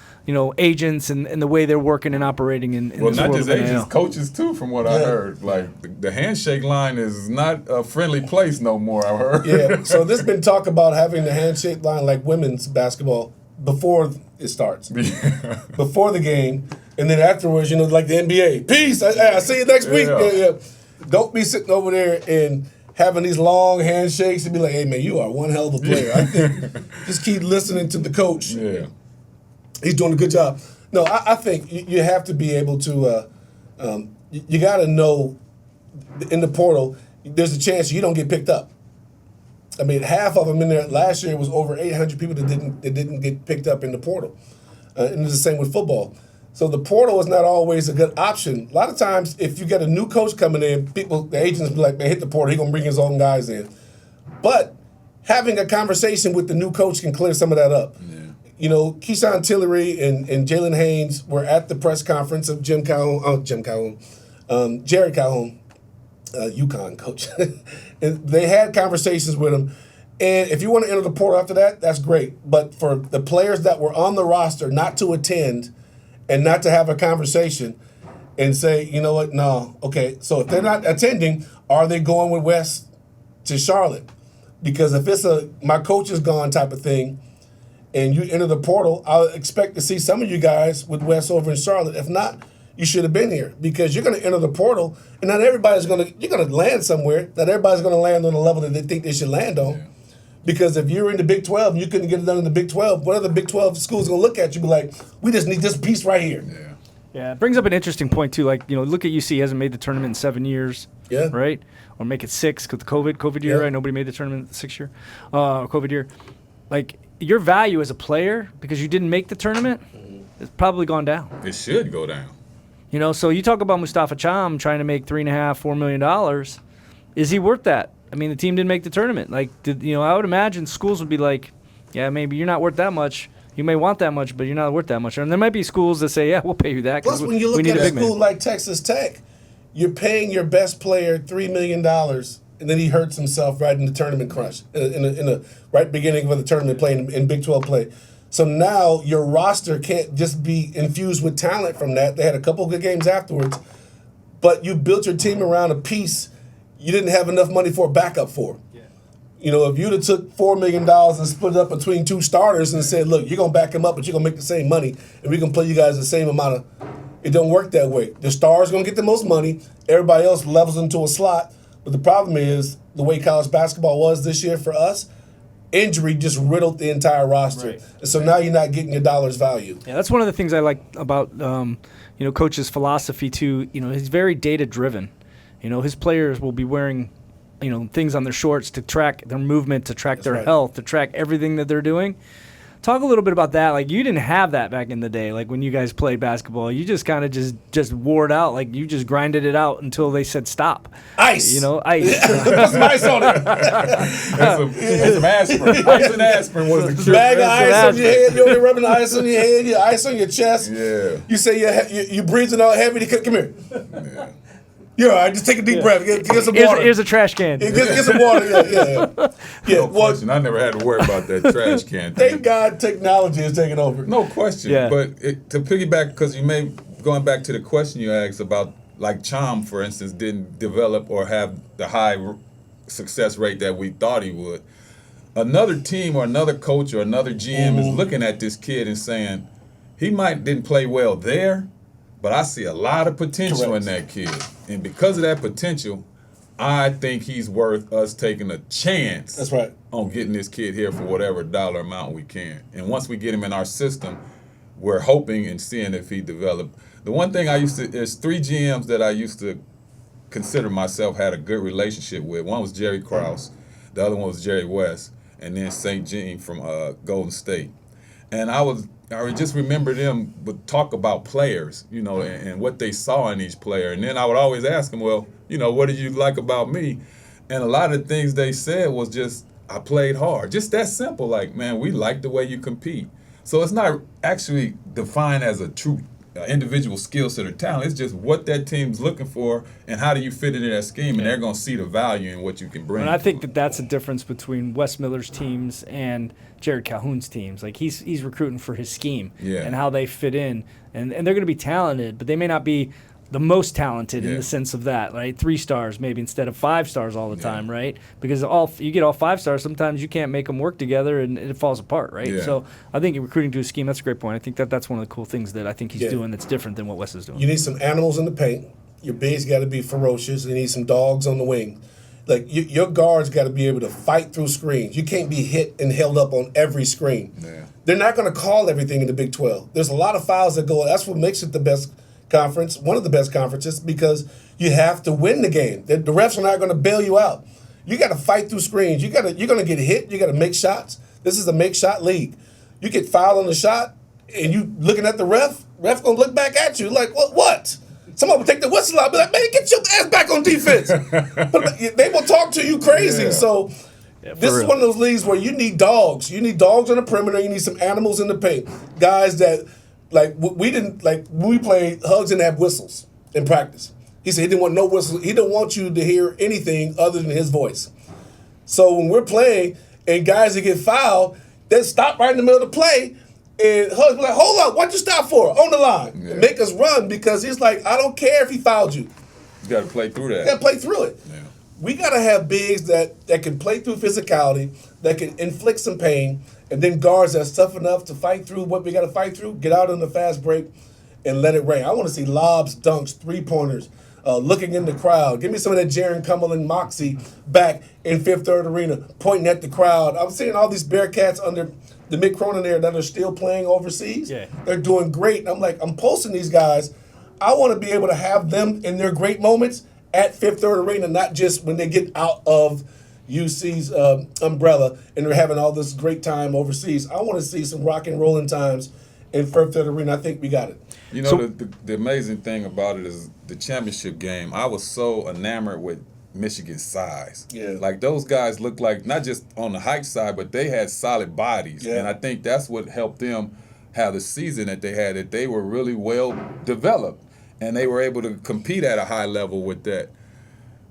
agents and the way they're working and operating in Well, this not world just of agents, NIL. coaches too, from what I heard. Like the handshake line is not a friendly place no more. I heard. Yeah, so there's been talk about having the handshake line like women's basketball before it starts, before the game, and then afterwards, like the NBA. Peace. I see you next week. Yeah. Yeah. Don't be sitting over there and having these long handshakes and be like, "Hey man, you are one hell of a player." I think just keep listening to the coach. Yeah. He's doing a good job. No, I think you have to be able to. You got to know in the portal, there's a chance you don't get picked up. I mean, half of them in there last year was over 800 people that didn't get picked up in the portal, and it's the same with football. So the portal is not always a good option. A lot of times, if you get a new coach coming in, the agents be like, "Man, hit the portal. He's gonna bring his own guys in." But having a conversation with the new coach can clear some of that up. Yeah. Keyshawn Tillery and Jalen Haynes were at the press conference of Jared Calhoun, UConn coach. And they had conversations with him. And if you want to enter the portal after that, that's great. But for the players that were on the roster not to attend and not to have a conversation and say, you know what, no, okay. So if they're not attending, are they going with Wes to Charlotte? Because if it's a my coach is gone type of thing and you enter the portal, I'll expect to see some of you guys with Wes over in Charlotte. If not, you should have been here because you're going to enter the portal and not everybody's going to, you're going to land somewhere. Not everybody's going to land on the level that they think they should land on. Yeah. Because if you're in the Big 12 and you couldn't get it done in the Big 12, what other Big 12 schools going to look at you and be like, we just need this piece right here. Yeah. Yeah, it brings up an interesting point too. Like, look at UC, hasn't made the tournament in 7 years. Yeah. Right? Or make it 6 because the COVID year, right? Nobody made the tournament the 6th year, COVID year. Like, your value as a player, because you didn't make the tournament, it's probably gone down. It should go down. So you talk about Mustafa Cham trying to make $3.5–4 million. Is he worth that? I mean, the team didn't make the tournament. Like, I would imagine schools would be like, yeah, maybe you're not worth that much. You may want that much, but you're not worth that much. And there might be schools that say, yeah, we'll pay you that. Plus, when you look at a school like Texas Tech, you're paying your best player $3 million, and then he hurts himself right in the tournament crunch, in the right beginning of the tournament playing in Big 12 play. So now your roster can't just be infused with talent from that. They had a couple of good games afterwards, but you built your team around a piece you didn't have enough money for a backup for. If you'd have took $4 million and split it up between two starters and said, look, you're going to back them up, but you're going to make the same money, and we can play you guys the same amount of – it don't work that way. The star's going to get the most money. Everybody else levels into a slot. But the problem is the way college basketball was this year for us, injury just riddled the entire roster. Right. And so now you're not getting your dollar's value. Yeah, that's one of the things I like about, Coach's philosophy, too. He's very data-driven. His players will be wearing – things on their shorts to track their movement, to track their health, to track everything that they're doing. talk a little bit about that. Like, you didn't have that back in the day. Like, when you guys played basketball, you just kind of just wore it out. Like, you just grinded it out until they said stop. Ice. You know, ice. Put some ice on it. and some aspirin. Ice and aspirin was the cure. Bag of ice on your head. You're rubbing the ice on your head. Your ice on your chest. Yeah. You say you're breathing all heavy. Come here. Yeah. You're all right. Just take a deep breath. Get some Here's, water. here's a trash can. Get some water. Yeah. No question. I never had to worry about that trash can thing. Thank God technology is taking over. No question. Yeah. But to piggyback, because going back to the question you asked about, like Chom, for instance, didn't develop or have the high success rate that we thought he would. Another team or another coach or another GM is looking at this kid and saying, he didn't play well there, but I see a lot of potential in that kid. And because of that potential, I think he's worth us taking a chance. That's right. On getting this kid here for whatever dollar amount we can. And once we get him in our system, we're hoping and seeing if he developed. The one thing there's 3 GMs that I used to consider myself had a good relationship with. One was Jerry Krause, the other one was Jerry West, and then St. Jean from Golden State. And I just remember them would talk about players, you know, and what they saw in each player. And then I would always ask them, well, you know, what did you like about me? And a lot of the things they said was just, I played hard. Just that simple. Like, man, we like the way you compete. So it's not actually defined as a true individual skill set or talent. It's just what that team's looking for and how do you fit into that scheme, and they're going to see the value in what you can bring. And I think that's a difference between Wes Miller's teams and Jared Calhoun's teams. Like, he's recruiting for his scheme and how they fit in. And they're going to be talented, but they may not be the most talented in the sense of that, right? 3 stars maybe instead of 5 stars all the time, right? Because you get all 5 stars, sometimes you can't make them work together and it falls apart, right? Yeah. So I think recruiting to a scheme, that's a great point. I think that's one of the cool things that I think he's doing that's different than what Wes is doing. You need some animals in the paint. Your bigs got to be ferocious. You need some dogs on the wing. Like, your guards got to be able to fight through screens. You can't be hit and held up on every screen. Yeah. They're not going to call everything in the Big 12. There's a lot of fouls that go. That's what makes it the best conference, one of the best conferences, because you have to win the game. The refs are not going to bail you out. You got to fight through screens. You're going to get hit. You got to make shots. This is a make shot league. You get fouled on the shot, and you looking at the ref going to look back at you like, what? Somebody will take the whistle out and be like, man, get your ass back on defense. But they will talk to you crazy. Yeah. So this is one of those leagues where you need dogs. You need dogs on the perimeter. You need some animals in the paint. Guys that, like, we didn't, like, when we played, Hugs didn't have whistles in practice. He said he didn't want no whistles. He didn't want you to hear anything other than his voice. So when we're playing and guys that get fouled, they stop right in the middle of the play. And Hugs be like, hold up, what'd you stop for? On the line. Yeah. Make us run, because he's like, I don't care if he fouled you. You got to play through that. You got to play through it. Yeah. We got to have bigs that can play through physicality, that can inflict some pain, and then guards that's tough enough to fight through what we got to fight through, get out on the fast break, and let it rain. I want to see lobs, dunks, 3-pointers, looking in the crowd. Give me some of that Jaron Cumberland moxie back in Fifth Third Arena, pointing at the crowd. I'm seeing all these Bearcats under the Mick Cronin there that are still playing overseas. Yeah. They're doing great. And I'm like, I'm posting these guys. I want to be able to have them in their great moments at Fifth Third Arena, not just when they get out of UC's umbrella and they're having all this great time overseas. I want to see some rock and rolling times in Fifth Third Arena. I think we got it. You know, the amazing thing about it is the championship game. I was so enamored with Michigan's size. Yeah. Like, those guys looked like, not just on the height side, but they had solid bodies. Yeah. And I think that's what helped them have the season that they had, that they were really well developed. And they were able to compete at a high level with that.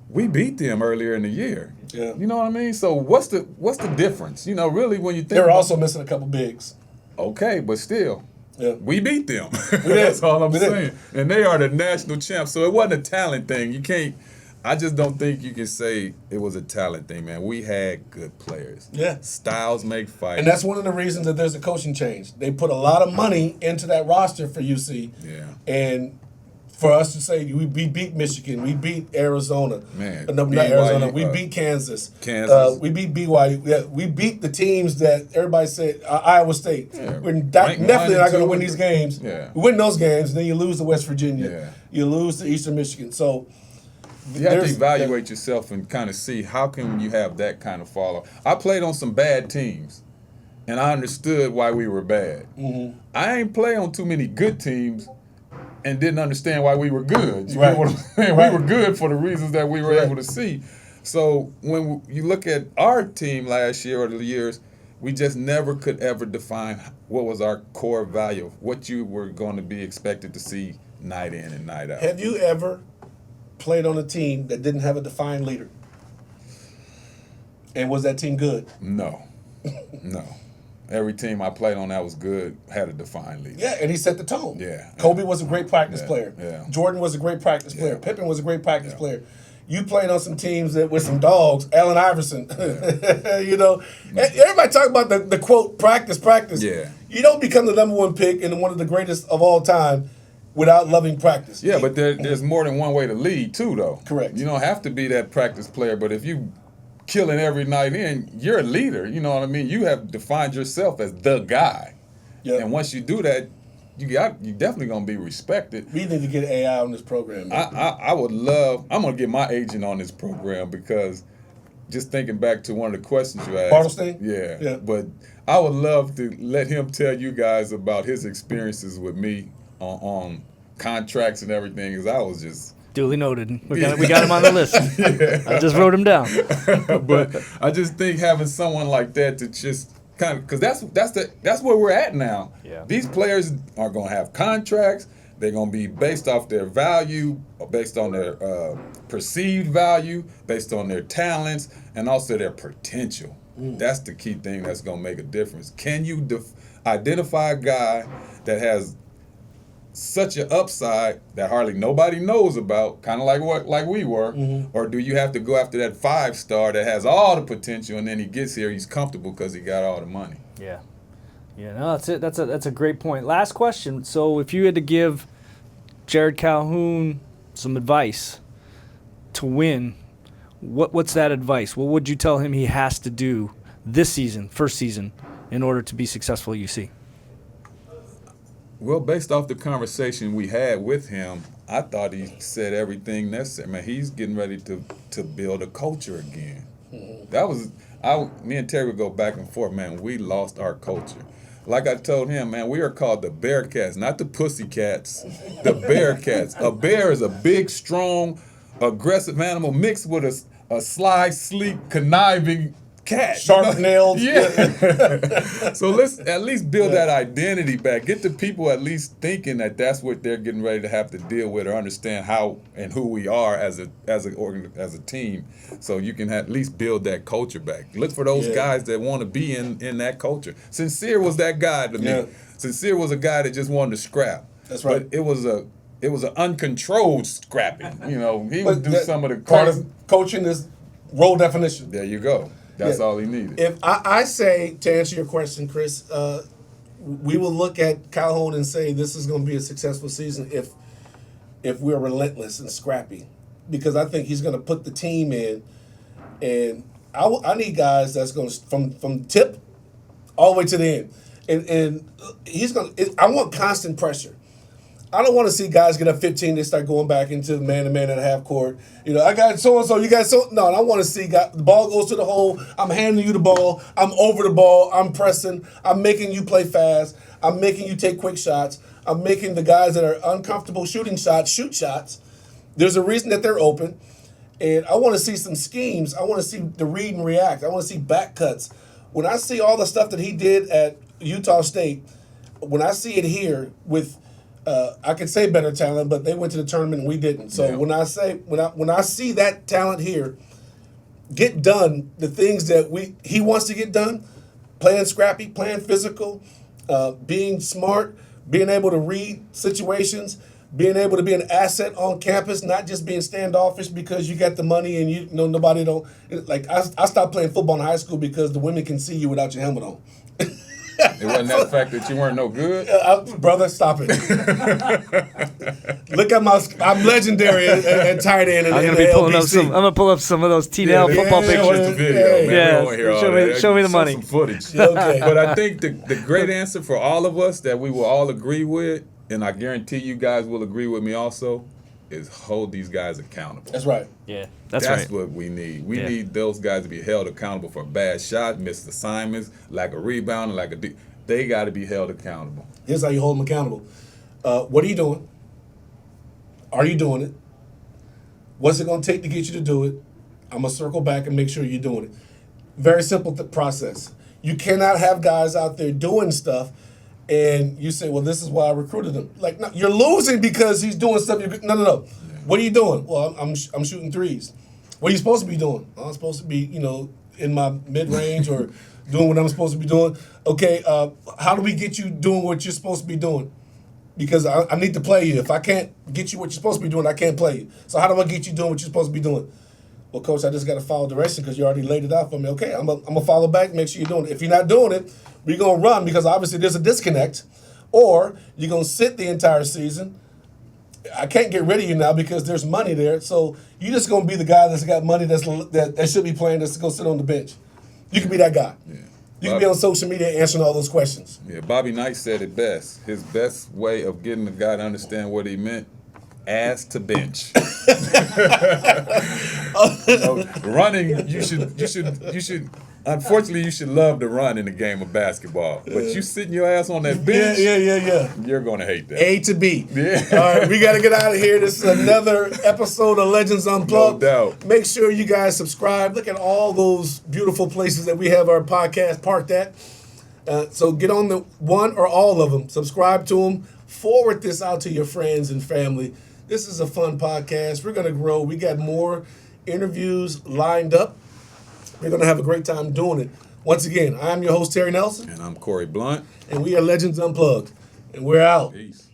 We beat them earlier in the year. Yeah. You know what I mean? So what's the difference? You know, really, when you think They're also missing a couple bigs. okay, but still. Yeah. We beat them. did. That's all I'm We did. saying. And they are the national champs. So it wasn't a talent thing. You can't, I just don't think you can say it was a talent thing, man. We had good players. Yeah. Styles make fights. And that's one of the reasons that there's a coaching change. They put a lot of money into that roster for UC. Yeah. And for us to say we beat Michigan, we beat Arizona. Man, No, not BYU, Arizona. We beat Kansas. Kansas. We beat BYU. Yeah, we beat the teams that everybody said Iowa State. Yeah. We're Ranked definitely 1 not and going to 2. win these games. Yeah. We win those games, and then you lose to West Virginia. Yeah. You lose to Eastern Michigan. So You have to evaluate yourself and kind of see how can you have that kind of fall off. I played on some bad teams, and I understood why we were bad. Mm-hmm. I ain't play on too many good teams and didn't understand why we were good. You Right. know what I'm saying? Right. We were good for the reasons that we were Right. able to see. So when you look at our team last year or the years, we just never could ever define what was our core value, what you were going to be expected to see night in and night out. Have you ever played on a team that didn't have a defined leader? And was that team good? No. No. Every team I played on that was good had a defined leader. Yeah, and he set the tone. Yeah. Kobe was a great practice Yeah, player. yeah. Jordan was a great practice player. Yeah. Pippen was a great practice Yeah. player. You played on some teams that with some dogs, Allen Iverson. You know, everybody talk about the quote practice. Yeah. You don't become the number one pick and one of the greatest of all time without loving practice. Yeah, but there's more than one way to lead too, though. Correct. You don't have to be that practice player, but if you killing every night in, you're a leader. You know what I mean? You have defined yourself as the guy. Yep. And once you do that, you definitely gonna be respected. We need to get AI on this program. Man. I would love. I'm gonna get my agent on this program because just thinking back to one of the questions you asked. Bartlestein? Yeah. Yeah. But I would love to let him tell you guys about his experiences with me on contracts and everything. Because I was just. Duly noted. We got him on the list. I just wrote him down. But I just think having someone like that to just kind of, because that's where we're at now. Yeah. These players are going to have contracts. They're going to be based off their value, based on their perceived value, based on their talents, and also their potential. That's the key thing that's going to make a difference. Can you identify a guy that has such an upside that hardly nobody knows about, kind of like we were, or do you have to go after that 5-star that has all the potential, and then he gets here, he's comfortable because he got all the money? Yeah. Yeah, no, that's it. That's a great point. Last question. So if you had to give Jared Calhoun some advice to win, what's that advice? What would you tell him he has to do this season, first season, in order to be successful at UC? Well, based off the conversation we had with him, I thought he said everything necessary. Man, he's getting ready to build a culture again. That was me and Terry would go back and forth. Man, we lost our culture. Like I told him, man, we are called the Bearcats, not the Pussycats. The Bearcats. A bear is a big, strong, aggressive animal mixed with a sly, sleek, conniving cat. Sharp-nailed. Yeah. So let's at least build that identity back. Get the people at least thinking that that's what they're getting ready to have to deal with, or understand how and who we are as a team. So you can at least build that culture back. Look for those guys that want to be in that culture. Sincere was that guy to me. Yeah. Sincere was a guy that just wanted to scrap. That's right. But it was an uncontrolled scrapping. You know, he would do some of the part crazy. of coaching is role definition. There you go. That's all he needed. If I say, to answer your question, Chris, we will look at Calhoun and say this is going to be a successful season if we're relentless and scrappy, because I think he's going to put the team in, and I need guys that's going to from tip all the way to the end, and he's going to. I want constant pressure. I don't want to see guys get up 15, they start going back into man-to-man at half court. You know, I got so-and-so, you got so... No, I want to see the ball goes to the hole, I'm handing you the ball, I'm over the ball, I'm pressing, I'm making you play fast, I'm making you take quick shots, I'm making the guys that are uncomfortable shooting shots, shoot shots. There's a reason that they're open. And I want to see some schemes. I want to see the read and react. I want to see back cuts. When I see all the stuff that he did at Utah State, when I see it here with... I could say better talent, but they went to the tournament and we didn't. So when I see that talent here get done, the things that he wants to get done, playing scrappy, playing physical, being smart, being able to read situations, being able to be an asset on campus, not just being standoffish because you got the money and you know nobody don't like. I stopped playing football in high school because the women can see you without your helmet on. It wasn't that fact that you weren't no good? Brother, stop it. Look at I'm legendary at tight end. I'm gonna pull up some of those T-Dell football pictures. Watch the video, man. Yeah, We don't wanna hear all that. show me the money. Some footage. Okay. But I think the great answer for all of us that we will all agree with, and I guarantee you guys will agree with me also, is hold these guys accountable. That's right. Yeah, that's That's right. what we need. We Yeah. need those guys to be held accountable for bad shots, missed assignments, lack of rebounding, they got to be held accountable. Here's how you hold them accountable. What are you doing? Are you doing it? What's it going to take to get you to do it? I'm going to circle back and make sure you're doing it. Very simple process. You cannot have guys out there doing stuff and you say, well, this is why I recruited him. Like, no, you're losing because he's doing stuff. No. What are you doing? Well, I'm shooting threes. What are you supposed to be doing? I'm supposed to be, in my mid-range or doing what I'm supposed to be doing. Okay, how do we get you doing what you're supposed to be doing? Because I need to play you. If I can't get you what you're supposed to be doing, I can't play you. So how do I get you doing what you're supposed to be doing? Well, Coach, I just got to follow direction because you already laid it out for me. Okay, I'm going to follow back, make sure you're doing it. If you're not doing it, we're going to run because obviously there's a disconnect. Or you're going to sit the entire season. I can't get rid of you now because there's money there. So you're just going to be the guy that's got money that should be playing that's going to sit on the bench. You can be that guy. Yeah. You can be on social media answering all those questions. Yeah, Bobby Knight said it best. His best way of getting the guy to understand what he meant, ass to bench. Running, you should. Unfortunately, you should love to run in the game of basketball. But you sitting your ass on that bench, yeah. You're gonna hate that. A to B. Yeah. All right, we got to get out of here. This is another episode of Legends Unplugged. No doubt. Make sure you guys subscribe. Look at all those beautiful places that we have our podcast parked at. So get on the one or all of them. Subscribe to them. Forward this out to your friends and family. This is a fun podcast. We're going to grow. We got more interviews lined up. We're going to have a great time doing it. Once again, I'm your host, Terry Nelson. And I'm Corie Blunt. And we are Legends Unplugged. And we're out. Peace.